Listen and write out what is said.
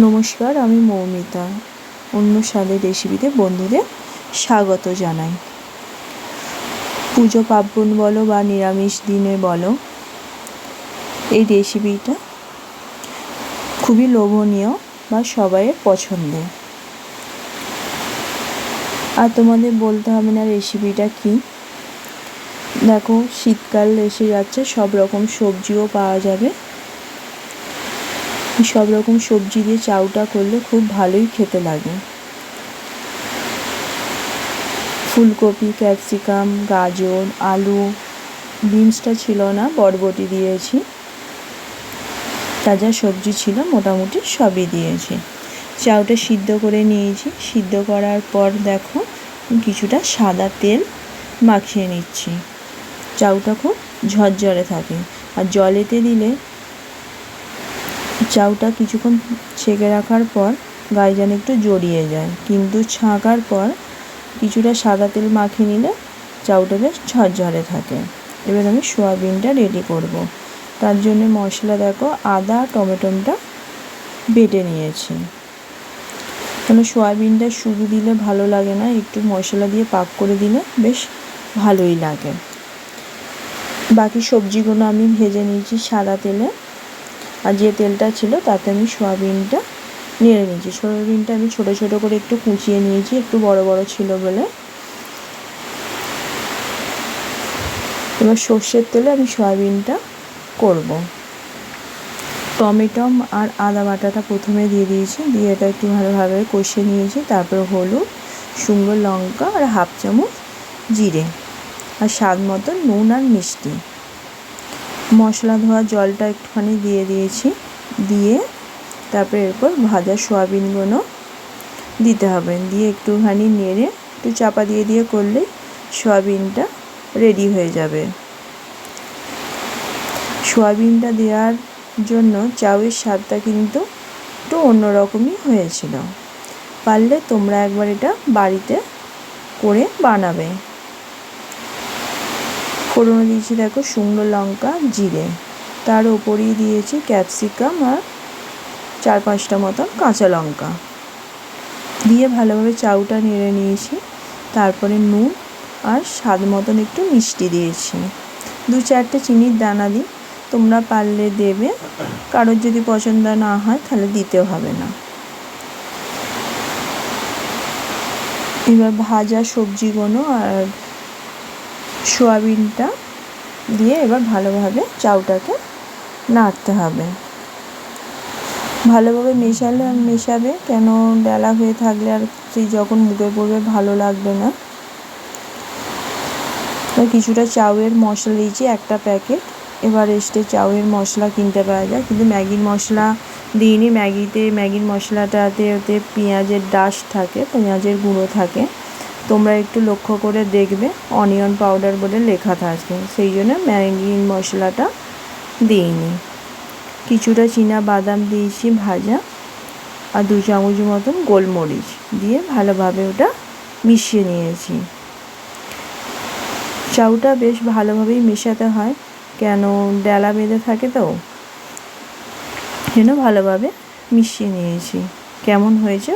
নমস্কার, আমি মৌমিতা। অন্য স্বাদের রেসিপিতে বন্ধুদের স্বাগত জানাই। পুজো পার্বণ বলো বা নিরামিষ দিনে বলো, এই রেসিপিটা খুবই লোভনীয় বা সবাইয়ের পছন্দের। আর তোমাদের বলতে হবে না রেসিপিটা কি। দেখো, শীতকাল এসে যাচ্ছে, সব রকম সবজিও পাওয়া যাবে। সব রকম সবজি দিয়ে চাউটা করলে খুব ভালোই খেতে লাগে। ফুলকপি, ক্যাপসিকাম, গাজর, আলু, বিনসটা ছিল না, বরবটি দিয়েছি। তাজা সবজি ছিল, মোটামুটি সবই দিয়েছি। চাউটা সিদ্ধ করে নিয়েছি। সিদ্ধ করার পর দেখো কিছুটা সাদা তেল মাখিয়ে নিচ্ছি। চাউটা খুব ঝরঝরে থাকে। আর জলেতে দিলে চাউটা কিছুক্ষণ ছেঁকে রাখার পর গায়ে যেন একটু জড়িয়ে যায়, কিন্তু ছাঁকার পর কিছুটা সাদা তেল মাখিয়ে নিলে চাউটা বেশ ঝরঝরে থাকে। এবার আমি সোয়াবিনটা রেডি করব। তার জন্য মশলা দেখো, আদা টমেটোটা বেটে নিয়েছি। কারণ সোয়াবিনটা শুধু দিলে ভালো লাগে না, একটু মশলা দিয়ে পাক করে দিলে বেশ ভালোই লাগে। বাকি সবজিগুলো আমি ভেজে নিয়েছি সাদা তেলে। আর যে তেলটা ছিল তাতে আমি সোয়াবিনটা নেড়ে নিয়েছি। সোয়াবিনটা আমি ছোটো ছোটো করে একটু কুচিয়ে নিয়েছি, একটু বড় বড় ছিল বলে। এবার সর্ষের তেলে আমি সয়াবিনটা করব। টমেটো আর আদা বাটাটা প্রথমে দিয়ে দিয়েছি, দিয়ে এটা একটু ভালোভাবে কষিয়ে নিয়েছি। তারপর হলুদ, শুকনো লঙ্কা আর হাফ চামচ জিরে, আর স্বাদ মতো নুন আর মিষ্টি। মশলা ধোয়া জলটা একটুখানি দিয়ে দিয়েছি। দিয়ে তারপরে এরপর ভাজা সোয়াবিনগুলো দিতে হবে। দিয়ে একটুখানি নেড়ে একটু চাপা দিয়ে দিয়ে করলেই সোয়াবিনটা রেডি হয়ে যাবে। সোয়াবিনটা দেওয়ার জন্য চাউয়ের স্বাদটা কিন্তু একটু অন্যরকমই হয়েছিল। পারলে তোমরা একবার এটা বাড়িতে করে বানাবে। ফোড়নে দিয়েছি দেখো শুকনো লঙ্কা, জিরে, তার ওপরেই দিয়েছি ক্যাপসিকাম আর 4-5টা মতন কাঁচা লঙ্কা দিয়ে ভালোভাবে চাউটা নেড়ে নিয়েছি। তারপরে নুন আর স্বাদ মতন একটু মিষ্টি দিয়েছি। 2-4টে চিনির দানা দিই, তোমরা পারলে দেবে। কারোর যদি পছন্দ না হয় তাহলে দিতেও হবে না। এবার ভাজা সবজিগুলো আর সোয়াবিনটা দিয়ে এবার ভালোভাবে চাউটাকে নাড়তে হবে। ভালোভাবে মেশাবে, কেন ডেলা হয়ে থাকলে আর সেই যখন মুখে পড়বে ভালো লাগবে না। কিছুটা চাউয়ের মশলা দিয়েছি, একটা প্যাকেট। এভারেস্টে চাউয়ের মশলা কিনতে পাওয়া যায়, কিন্তু ম্যাগির মশলা দিইনি। ম্যাগির মশলাটাতে ওতে পেঁয়াজের ডাস্ট থাকে, পেঁয়াজের গুঁড়ো থাকে। তোমরা একটু লক্ষ্য করে দেখবে, অনিয়ন পাউডার বলে লেখা থাকে, সেই জন্য ম্যাগির মশলাটা দিইনি। কিছুটা চীনা বাদাম দিয়েছি ভাজা, আর 2 চামচ মতন গোলমরিচ দিয়ে ভালোভাবে ওটা মিশিয়ে নিয়েছি। চাউটা বেশ ভালোভাবেই মেশাতে হয়, কেন ডেলা বেঁধে থাকে তো, যেন ভালোভাবে মিশিয়ে নিয়েছি। কেমন হয়েছে